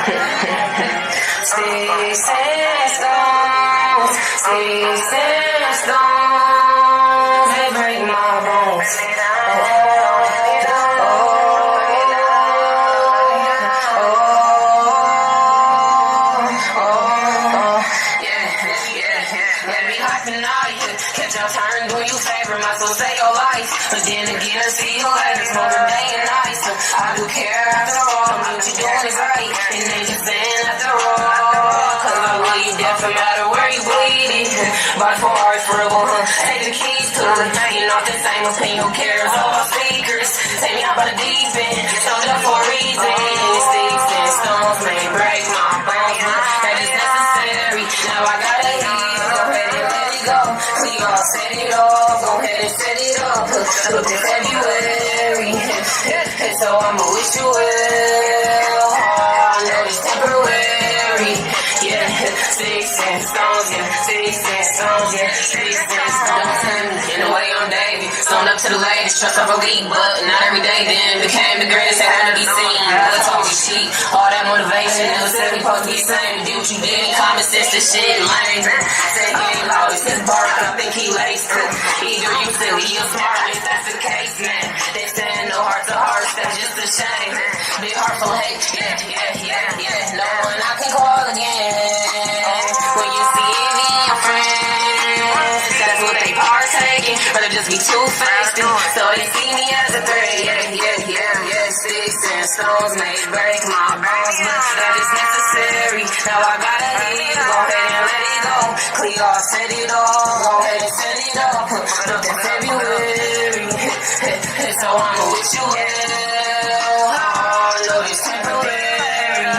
Sticks and stones, sticks and stones, they break my bones. Catch your turn, do you favor my soul, say your life. But then again, I see you later, smoking day and night. So I do care after all, what you doing is right. And they just saying after all, cause I love you deaf no matter where you bleeding. Bought 4 hours for a woman, take the keys to it. You know the same opinion, who cares all about speakers. Take me out by the deep end, showed up for a reason. Sticks and stones may break my bones, but that is necessary. Now I gotta heal, go ahead and let it go. We all set it off, go ahead and set it up. Look at February, so I'ma wish you well. I know it's temporary, yeah. Sticks and stones, yeah. Sticks and stones, yeah. Sticks and stones. In the way I'm Davey, stoned up to the ladies, trust off a league, but not every day. Then became the greatest, it had to be seen. But told me cheat, all that motivation, never said we supposed to be the same. Do what you did, common sense, this shit lame. Said he ain't always his bar, I think he laced it. Either you silly, you smart, if that's the case, man. They said no heart to heart, that's just a shame. Big heart full of hate, yeah. No one I can call again. When you see me and your friends, that's what they partaking. Rather just be two-faced, so they see me as a threat. Yeah. Sticks and stones may break my bones, but that is necessary. Now I gotta leave, go ahead and let it go. Clear off, set it off, go ahead and set it up. Look in February, so I'ma wish you well. Oh, no, it's temporary.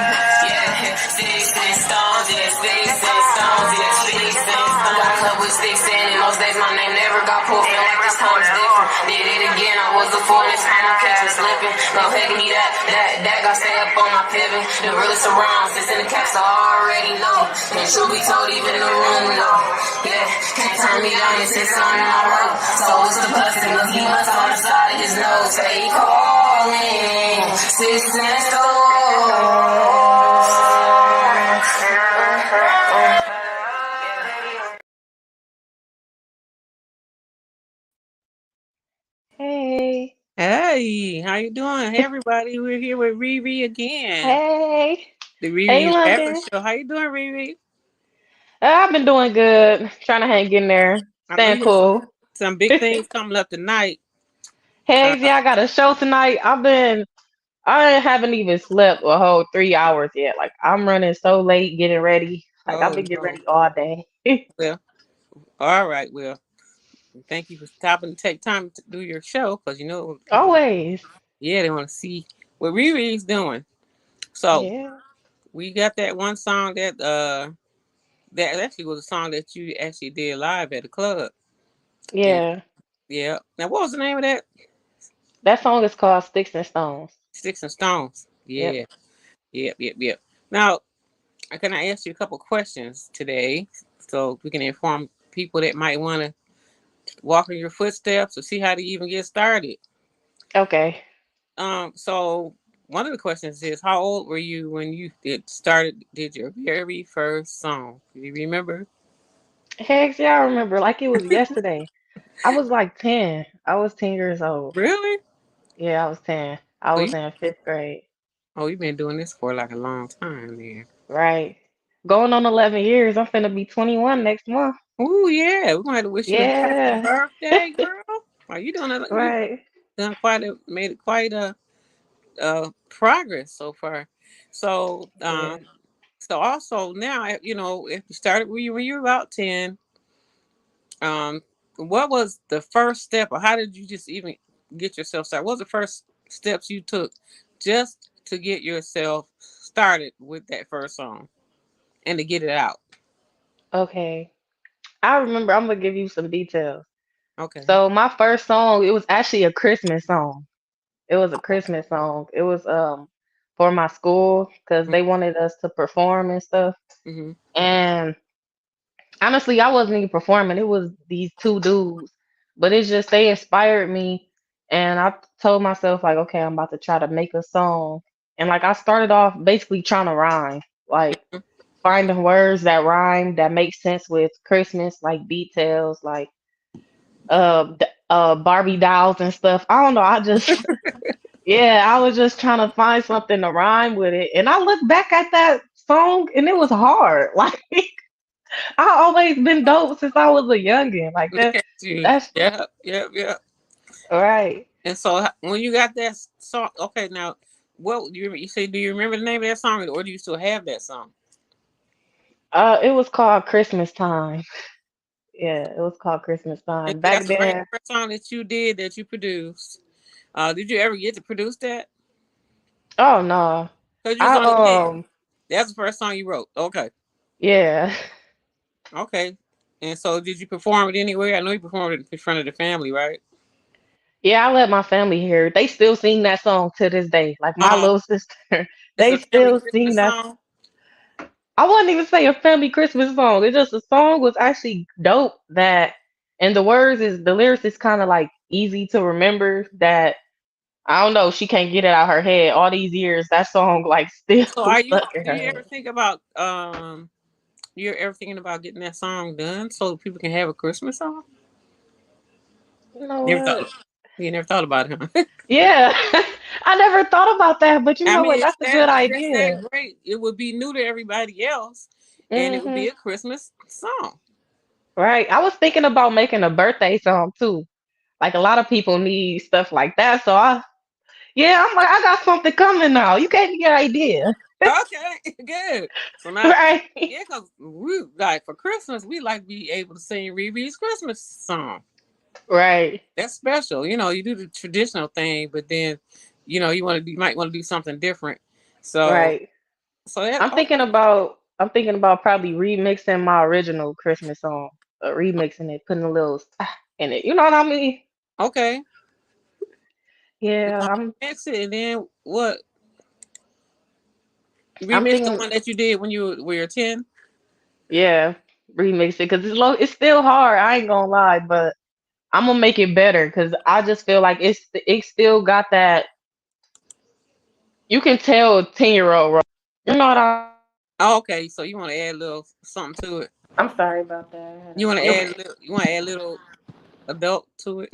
Yeah, sticks and stones, yeah, sticks and stones, yeah, sticks and stones. I club with sticks in it. Most days my name never got pulled. Feel like this time's different. Did it again, I was a fool. This time I'm catching slipping. Go ahead, give me that got stay up on my pivot. The realest around, since in the caps I already know. And truth be told, even the room know. Yeah, can't turn me down, it's his son in my road. So it's the blessing, look, he must on the side of his nose. Say he calling, sticks and stones. Hey, Hey, how you doing? Hey, everybody. We're here with Rere again. hey, The hey, Rere's After London. Show. How you doing, Rere? I've been doing good, trying to hang in there, I know staying you have cool. some big things coming up tonight. Uh, Hey, yeah, I got a show tonight. I haven't even slept a whole 3 hours yet. Like I'm running so late, getting ready. Like I've oh, been getting no. ready all day. Well, all right. Well, thank you for stopping to take time to do your show because you know people, Always. yeah, they want to see what Rere's doing. So Yeah. we got that one song that actually was a song that you actually did live at the club. And Yeah. yeah. Now, what was the name of that? That song is called Sticks and Stones. Sticks and Stones. Yep. Yeah. Yep. Now, can I ask you a couple questions today so we can inform people that might want to walk in your footsteps or see how to even get started? Okay. So one of the questions is, how old were you when you did your very first song? Do you remember? Heck yeah, I remember like it was yesterday. I was like 10. I was 10 years old. Really? Yeah, I was 10. I Oh, was in fifth grade. you've been doing this for like a long time then. Right. Going on 11 years. I'm finna be 21 next month. Oh yeah, we're gonna have to wish you a happy Yeah. birthday, girl. Are you doing it? You Right. done made it quite a progress so far. So, Yeah. so also now, if you started when you were about 10, um, what was the first step, or how did you just even get yourself started? What was the first steps you took just to get yourself started with that first song and to get it out? Okay. I remember I'm gonna give you some details. Okay. So my first song, it was actually a Christmas song. It was a Christmas song. It was for my school because they wanted us to perform and stuff. Mm-hmm. And honestly, I wasn't even performing. It was these two dudes. But it's just they inspired me and I told myself like, okay, I'm about to try to make a song and like I started off basically trying to rhyme, like finding words that rhyme that make sense with Christmas, like details, like Barbie dolls and stuff. I don't know. I just yeah, I was just trying to find something to rhyme with it, and I look back at that song and it was hard. Like I always been dope since I was a youngin. Like Look at you. that's Yeah, yeah, yeah. right. And so when you got that song, okay, now what you say? Do you remember the name of that song, or do you still have that song? It was called Christmas Time. Yeah, it was called Christmas And Time. that's Back the very then, first song that you did that you produced. Did you ever get to produce that? oh no. Because you was I only 10. That's the first song you wrote. Okay. yeah. Okay. And so did you perform it anywhere? I know you performed it in front of the family, right? Yeah, I let my family hear it. They still sing that song to this day. Like my Uh, little sister, it's they a family still sing Christmas that. song. I wouldn't even say a family Christmas song. It's just a song was actually dope that and the lyrics is kind of like easy to remember that I don't know, she can't get it out her head. All these years, that song like still So are you stuck in do her you ever head. think about you're ever thinking about getting that song done so people can have a Christmas song? You know Never thought what? you never thought about it, huh? Yeah. I never thought about that, but you I know mean, what? That's a good it's just that idea. great. It would be new to everybody else, and it would Hmm. be a Christmas song. Right. I was thinking about making a birthday song too. Like a lot of people need stuff like that. So yeah, I'm like, I got something coming now. You gave me your idea. Okay, good. So now, Right. yeah, because we like for Christmas, we like to be able to sing Rere's Christmas song. Right. That's special. You know, you do the traditional thing, but then, you might want to do something different. So, Right. so that I'm thinking about probably remixing my original Christmas song. Remixing it, putting a little in it. You know what I mean? okay. You're Yeah, gonna I'm remix it, and then what? I'm Remix the thinking one that you did when you were 10. yeah, remix it because it's still hard. I ain't gonna lie, but I'm gonna make it better because I just feel like it still got that. You can tell a 10-year-old. You know what Oh, okay, so you want to add a little something to it. I'm sorry about that. I had You a want to mail. add a little. You want to add a little adult to it.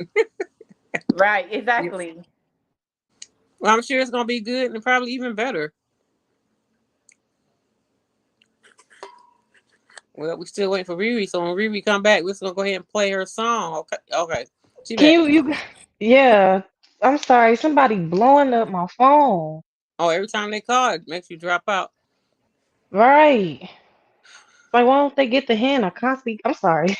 Right, Yep. exactly. Well, I'm sure it's gonna be good and probably even better. Well, we still waiting for Riri. So when Riri come back, we're just gonna go ahead and play her song. Okay. Okay. She Can back. yeah. I'm sorry. Somebody blowing up my phone. Oh, every time they call, it makes you drop out. Right. Like, why don't they get the hand? I constantly. I'm sorry.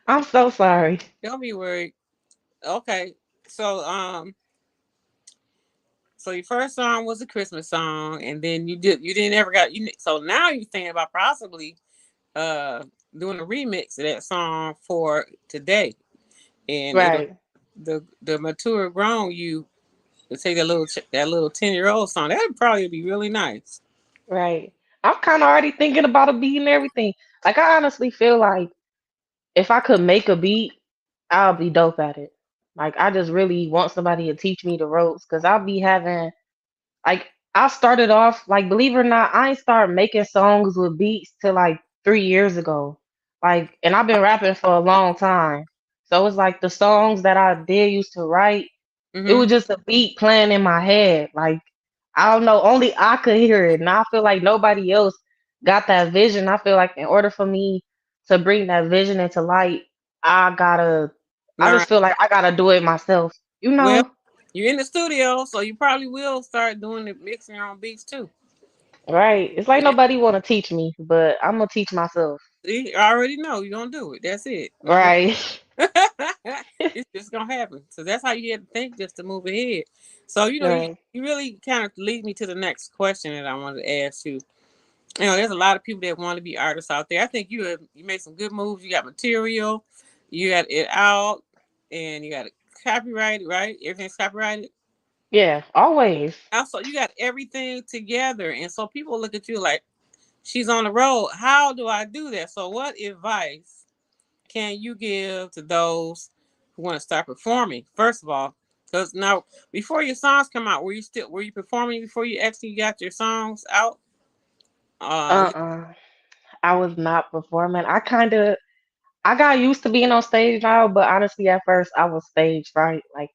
I'm so sorry. Don't be worried. Okay. So so your first song was a Christmas song, and then you didn't ever got you. So now you're thinking about possibly uh doing a remix of that song for today, and it'll Right. the mature grown you to take that little 10-year-old song. That would probably be really nice. Right. I'm kind of already thinking about a beat and everything. Like, I honestly feel like if I could make a beat, I'll be dope at it. Like, I just really want somebody to teach me the ropes because I'll be having like I started off like believe it or not, I ain't started making songs with beats till like 3 years ago. Like and I've been rapping for a long time. So it's like the songs that I did used to write, it Mm-hmm. was just a beat playing in my head. Like I don't know, only I could hear it. And I feel like nobody else got that vision. I feel like in order for me to bring that vision into light, I gotta I All just right. feel like I gotta do it myself. You Well, know? you're in the studio, so you probably will start doing the mixing your own beats too. Right. It's like Yeah. nobody wanna teach me, but I'm gonna teach myself. See, I already know you're gonna do it. That's it. No worries. Right. It's just gonna happen. So that's how you had to think just to move ahead. So Right. you really kind of lead me to the next question that I wanted to ask you. There's a lot of people that want to be artists out there. I think you made some good moves. You got material, you got it out, and you got it copyrighted, right? Everything's copyrighted. Yeah, always. Also, you got everything together, and so people look at you like she's on the road. How do I do that? So, what advice can you give to those who want to start performing? First of all, Because now, before your songs come out, were you performing before you actually got your songs out? Uh, Uh-uh. I was not performing. I got used to being on stage now, but honestly, at first I was stage fright. Like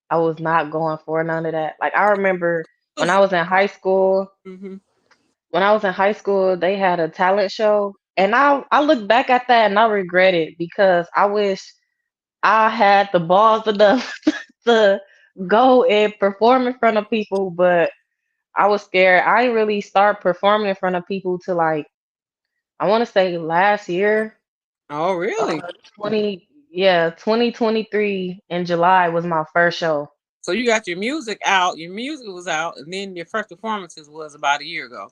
I was not going for none of that. Like I remember when I was in high school. mm-hmm. When I was in high school, they had a talent show, and I look back at that and I regret it because I wish I had the balls enough to go and perform in front of people, but I was scared. I didn't really start performing in front of people till like I want to say last year. Oh, really? 2023 in July was my first show. So you got your music out. Your music was out, and then your first performances was about a year ago.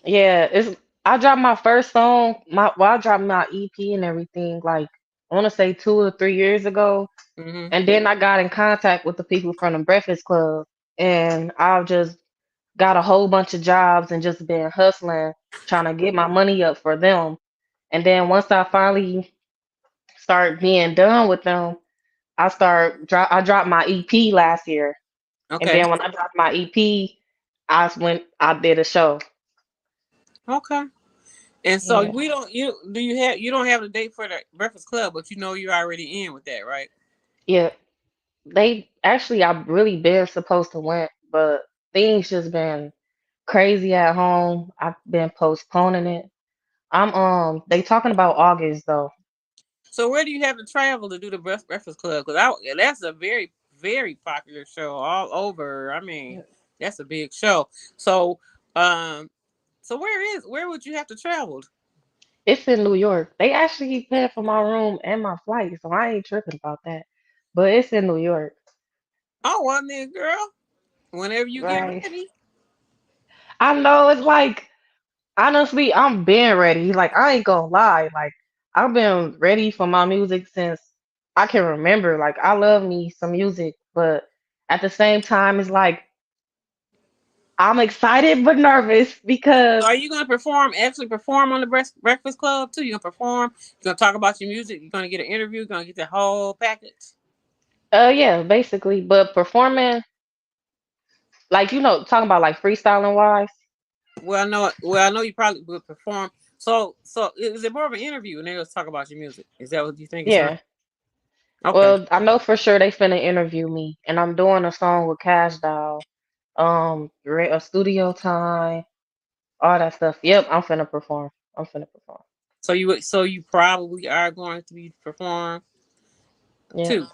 Yeah, it's I dropped my first song, I dropped my EP and everything like I want to say 2 or 3 years ago. Mm-hmm. And then I got in contact with the people from the Breakfast Club, and I've just got a whole bunch of jobs and just been hustling, trying to get my money up for them. And then once I finally start being done with them, I dropped my EP last year. And Okay. then when I dropped my EP, I did a show. Okay. And so Yeah. we don't you don't have the date for the Breakfast Club, but you know you're already in with that, right? Yeah. They actually I've really been supposed to went, but things just been crazy at home. I've been postponing it. They talking about August though. So where do you have to travel to do the Breakfast Club? Because that's a very very popular show all over. I mean, Yeah. that's a big show. So um, so where would you have to travel? It's in New York. They actually paid for my room and my flight, so I ain't tripping about that. But it's in New York. Oh, well then, girl, whenever you get Right. ready. I know it's like honestly, I'm been ready. Like I ain't gonna lie. Like I've been ready for my music since I can remember. Like I love me some music, but at the same time it's like I'm excited but nervous because So are you gonna actually perform on the Breakfast Club too? You gonna perform? You gonna talk about your music? You gonna get an interview? You gonna get the whole package? yeah, basically, but performing like talking about like freestyling wise. Well, I know you probably would perform. So is it more of an interview and they just talk about your music? Is that what you think it's gonna? Yeah. Okay. Well, I know for sure they finna interview me, and I'm doing a song with Cash Doll, a studio time, all that stuff. Yep, I'm finna perform. I'm finna perform. So you probably are going to be perform Yep, too.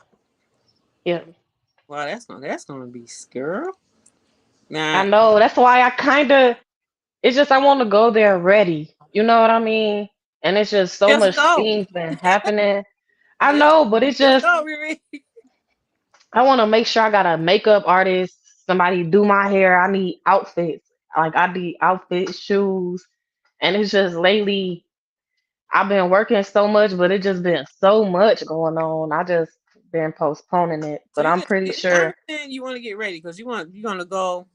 yep. Well, that's gonna be girl. I Now know. That's why I it's just I want to go there ready. You know what I mean? And it's just so just much go, things been happening. I just know, but it's just just go, Rere. I want to make sure I got a makeup artist, somebody do my hair. I need outfits. Like I need outfits, shoes, and it's just lately I've been working so much, but it just been so much going on. I just been postponing it, So but you I'm just pretty I sure understand you want to get ready because you're gonna go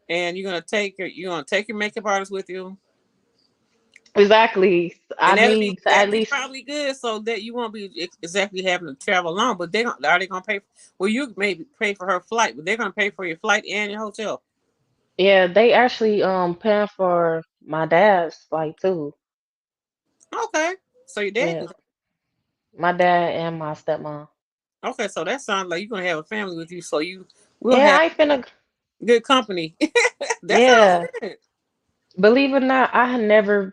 and you're gonna take your makeup artist with you, exactly. I and need to at that'll be least probably good so that you won't be exactly having to travel alone. But are they gonna pay? Well, you maybe pay for her flight, but they're gonna pay for your flight and your hotel. yeah, they actually paying for my dad's flight too. Okay, so your dad Yeah, can. my dad and my stepmom. Okay, so that sounds like you're gonna have a family with you, so you will Yeah, have I ain't finna. good company. That sounds Yeah, good. believe it or not, I had never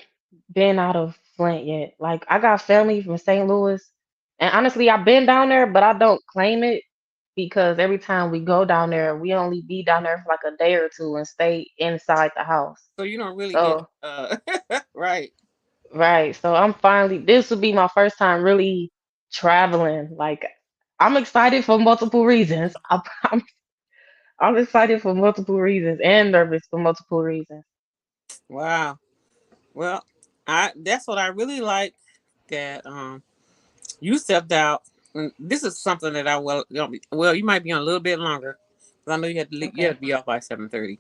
been out of Flint yet. Like I got family from St. Louis, and honestly, I've been down there, but I don't claim it because every time we go down there, we only be down there for like a day or two and stay inside the house. So you don't really get So, right. right. So this will be my first time really traveling. Like, I'm excited for multiple reasons. I'm, I'm excited for multiple reasons and nervous for multiple reasons. Wow. Well, I that's what I really like that you stepped out. And this is something that I you might be on a little bit longer because I know you Okay. have to be off by 7:30.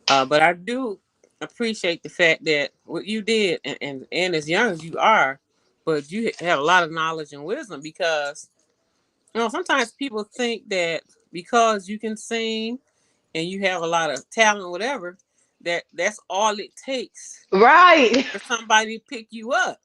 But I do appreciate the fact that what you did and as young as you are, but you have a lot of knowledge and wisdom because sometimes people think that. because you can sing and you have a lot of talent, whatever, that's all it takes Right. for somebody to pick you up.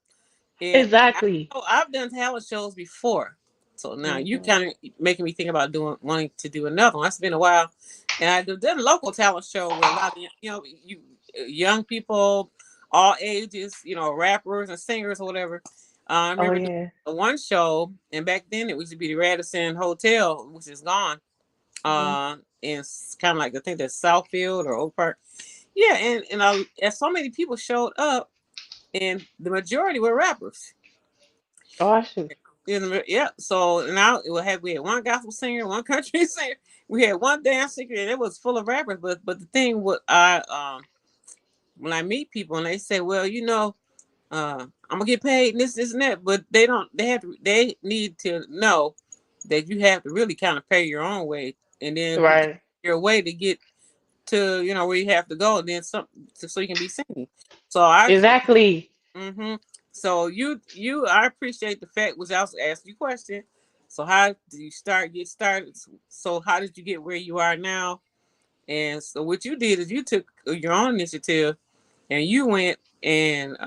And I Exactly. know I've done talent shows before. So now you Hmm. kind of making me think about doing wanting to do another one. That's been a while. And I did a local talent show with a lot of you young people, all ages, rappers and singers or whatever. I Oh remember doing yeah. one show, and back then it used to be the Radisson Hotel, which is gone. Hmm. And it's kind of like I think that's Southfield or Oak Park. Yeah, and so many people showed up, and the majority were rappers. Oh, I shoot. Yeah, so now we had one gospel singer, one country singer, we had one dance singer, and it was full of rappers. But the thing, what I when I meet people and they say, well, I'm gonna get paid and this and that, but they need to know that you have to really kind of pay your own way, and then Right. your way to get to where you have to go, and then some so you can be seen. So I Exactly. Mm-hmm. So I appreciate the fact was I was asking you a question. So how did you get started? So how did you get where you are now? And so what you did is you took your own initiative and you went and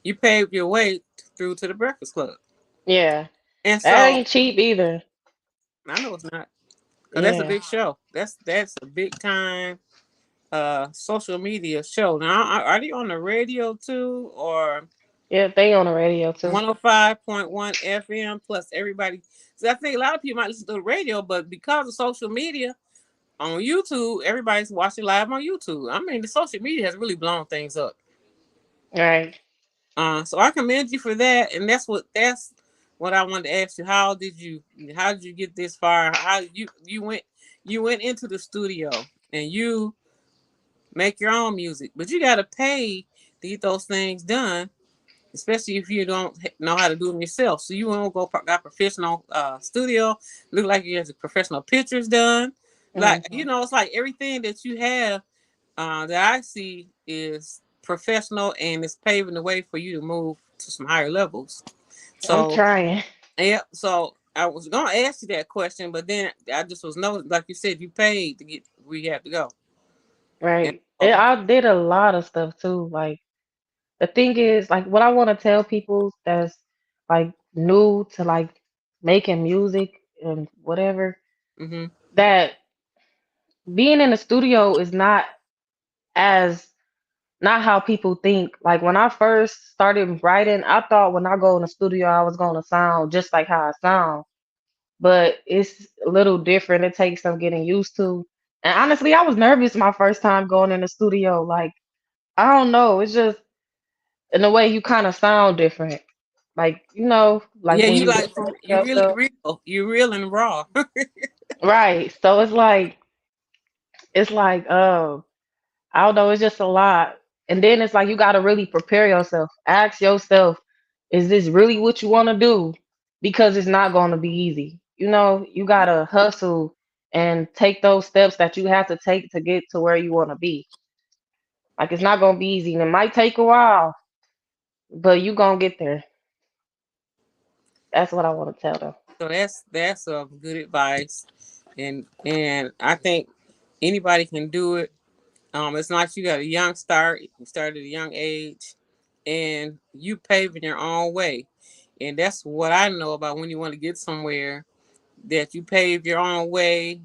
you paved your way through to the Breakfast Club. Yeah. And That so ain't cheap either. I know it's not because that's a Yeah. big show. That's a big time social media show. Now are they on the radio too or Yeah, they on the radio too. 105.1 FM plus everybody. So I think a lot of people might listen to the radio, but because of social media on YouTube, everybody's watching live on YouTube. I mean, the social media has really blown things up. Right. So I commend you for that, and that's what I wanted to ask you. How did you get this far? How you went into the studio and you make your own music, but you got to pay to get those things done, especially if you don't know how to do them yourself. So you won't go got professional studio, look like you have professional pictures done. Like Hmm. it's like everything that you have that I see is professional and it's paving the way for you to move to some higher levels. I'm So trying. yeah, so I was gonna ask you that question, but then I just was like you said, you paid to get where you have to go. And Right. And so, I did a lot of stuff too. Like the thing is, like what I want to tell people that's like new to like making music and whatever, mm-hmm, that being in the studio is as not how people think. Like when I first started writing, I thought when I go in the studio I was gonna sound just like how I sound. But it's a little different. It takes some getting used to. And honestly, I was nervous my first time going in the studio. Like, I don't know, it's just in a way you kind of sound different. Like, like yeah, when you you like recording you really yourself. real, you real and raw. Right. So it's like I don't know, it's just a lot. And then it's like you gotta really prepare yourself. Ask yourself, is this really what you wanna do? Because it's not gonna be easy. You gotta hustle and take those steps that you have to take to get to where you wanna be. Like it's not gonna be easy. And it might take a while, but you gonna get there. That's what I wanna tell them. So that's good advice, and I think anybody can do it. It's not you got a young start. You start at a young age, and you paving your own way, and that's what I know about when you want to get somewhere that you pave your own way.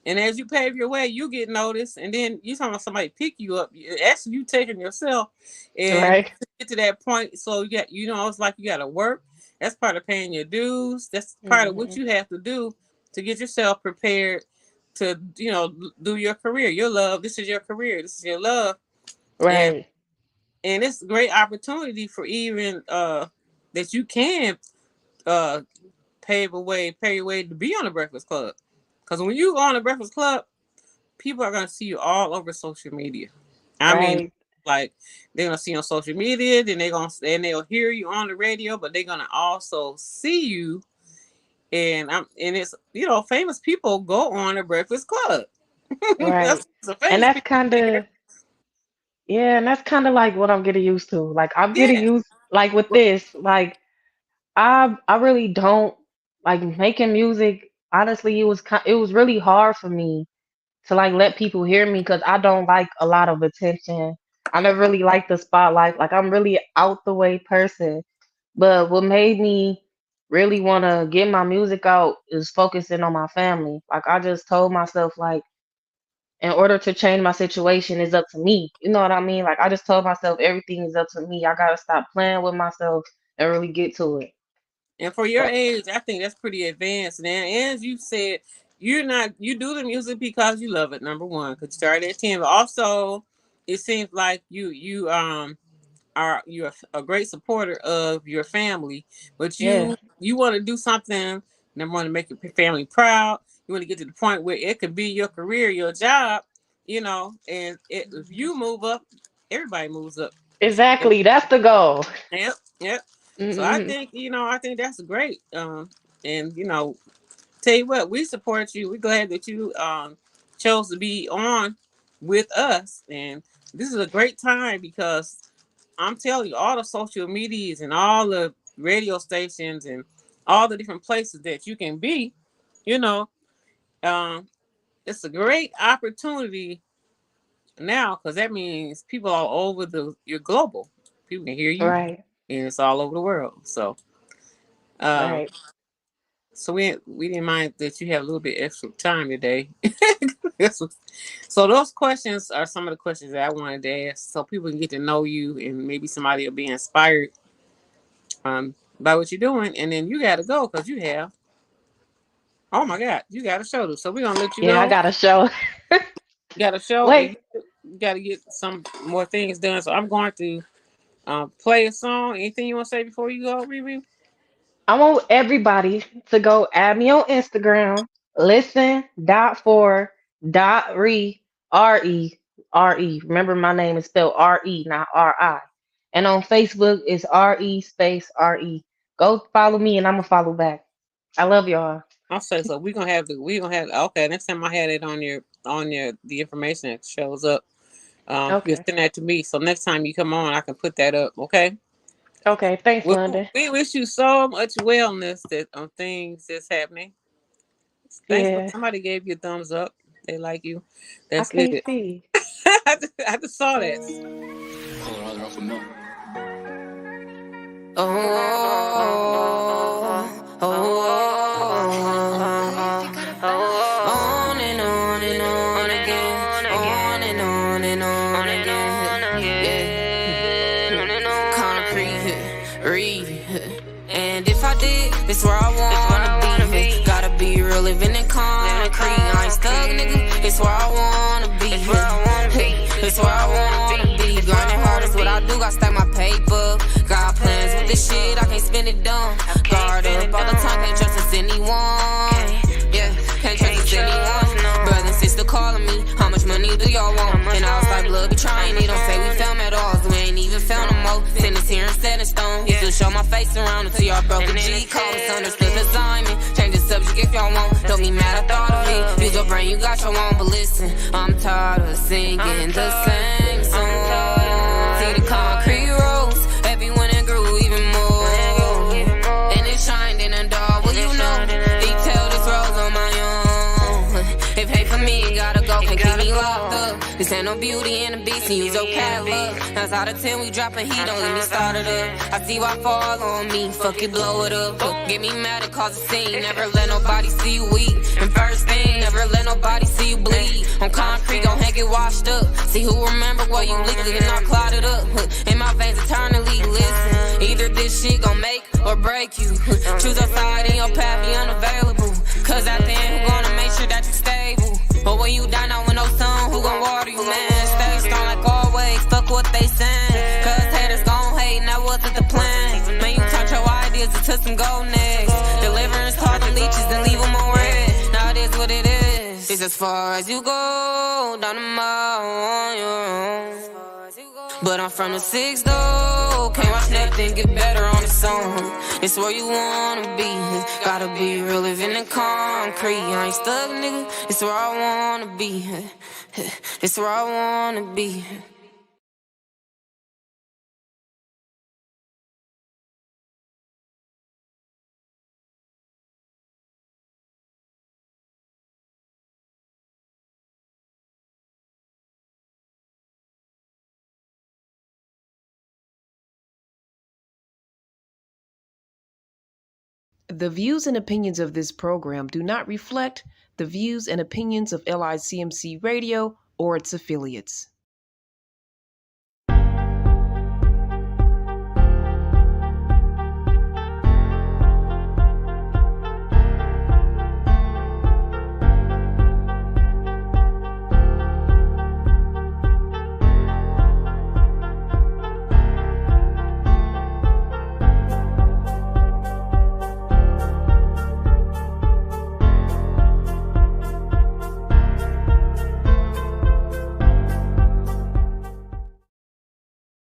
And as you pave your way, you get noticed, and then you talking about somebody pick you up. Actually, you taking yourself, and Right? to get to that point, so it's like you got to work. That's part of paying your dues. That's part of what Hmm. you have to do to get yourself prepared to do your career. Your love. This is your career. This is your love, and Right. it's a great opportunity for even that you can uh pay your way to be on the Breakfast Club. Because when you go on the Breakfast Club, people are gonna see you all over social media. I mean, Right. like they're gonna see you on social media, then they'll hear you on the radio, but they're gonna also see you. And it's famous people go on the Breakfast Club. Right. That's the And famous that's people kind there. of Yeah, and that's kind of like what I'm getting used to. Like I'm getting Yeah. used like with this, like I really don't like making music. honestly, it was really hard for me to like let people hear me because I don't like a lot of attention. I never really liked the spotlight. Like I'm really out the way person. But what made me really want to get my music out is focusing on my family. Like I just told myself like in order to change my situation is up to me. You know what I mean? Like I just told myself everything is up to me. I gotta stop playing with myself and really get to it. And for your age, I think that's pretty advanced. And as you said, you do the music because you love it. Number one, because you started at 10, but also it seems like you're a great supporter of your family, but Yeah, you want to do something. Number one, to make your family proud. You want to get to the point where it could be your career, your job, and if you move up, everybody moves up. exactly. That's the goal. Yep, yep. So I Hmm. think I think that's great. And tell you what, we support you. We're glad that you chose to be on with us, and this is a great time because I'm telling you, all the social medias and all the radio stations and all the different places that you can be, you know, um, it's a great opportunity now because that means people all over you're global. People can hear you, Right, and it's all over the world. Um, right. so we didn't mind that you have a little bit extra time today. So those questions are some of the questions that I wanted to ask, so people can get to know you, and maybe somebody will be inspired by what you're doing, and then you got to go because you have. Oh my God, you got a show, so we're gonna let you Yeah, I go. got a show. You got a show, and Wait, you got to get some more things done. So I'm going to play a song. Anything you want to say before you go, Riri? I want everybody to go add me on Instagram. Listen dot for dot re. Remember my name is spelled re, not ri. And on Facebook it's re space re. Go follow me and I'm gonna follow back. I love y'all. I'll say so. We gonna have okay. Next time I had it on your the information that shows up. You Okay. send that to me. So next time you come on, I can put that up. Okay. Okay. Thanks, We, London. we wish you so much wellness that on things that's happening. Thanks for Yeah. somebody gave you a thumbs up. They like you. I That's can't good. see. I just saw that. Oh, on and on and on again, on and on and on again. Yeah, concrete, read. And if I did, it's where I wanna be. Gotta be real, living in concrete. I ain't stuck, nigga. It's where I wanna be. It's where I wanna be. Grinding hard is what I do. Gotta stack my paper. Got plans with this shit. I can't spend it dumb. Guard up all the time. Can't trust us anyone. Yeah, can't trust us anyone. Brother and sister calling me. How much money do y'all want? And I was like, blood be trying. They don't say we film at all. So we ain't even film no more. Send us here and set in stone. Used to show my face around until y'all broke a G code. Misunderstood assignment. Change the subject if y'all want. Don't be mad, I thought of it. Use your brain, you got your own. But listen, I'm tired of singing the same song. See the concrete rolls. Everyone and grew even more. And it shined in the dark. Well, you know, detail this rose on my own. If hate for me, gotta go, can't keep me locked up. This ain't no beauty in the beast, and use your cat luck. 9 out of 10, we dropping heat, don't let me start it up. I see why fall on me, fuck it, blow it up. Get me mad and cause a scene, never let nobody see you weak. And first thing, never let nobody see you bleed. On concrete, gon' hang it washed up. See who remember what you leaked and not clotted up. In my veins eternally, listen. Either this shit gon' make or break you. Choose a side in your path, be unavailable. Cause at the end, who gonna make sure that you stable? But when you die now with no sun, who gon' water you, man? Stay strong like always, fuck what they saying. Cause haters gon' hate, and that wasn't the plan. Man, you count your ideas into some gold next. Deliverance call them leeches and leave them on red. Now it is what it is. It's as far as you go, down the mile on your own. But I'm from the 6 though, can't watch nothing get better on its own. It's where you wanna be, gotta be real, living in concrete. I ain't stuck, nigga, it's where I wanna be. It's where I wanna be. The views and opinions of this program do not reflect the views and opinions of LICMC Radio or its affiliates.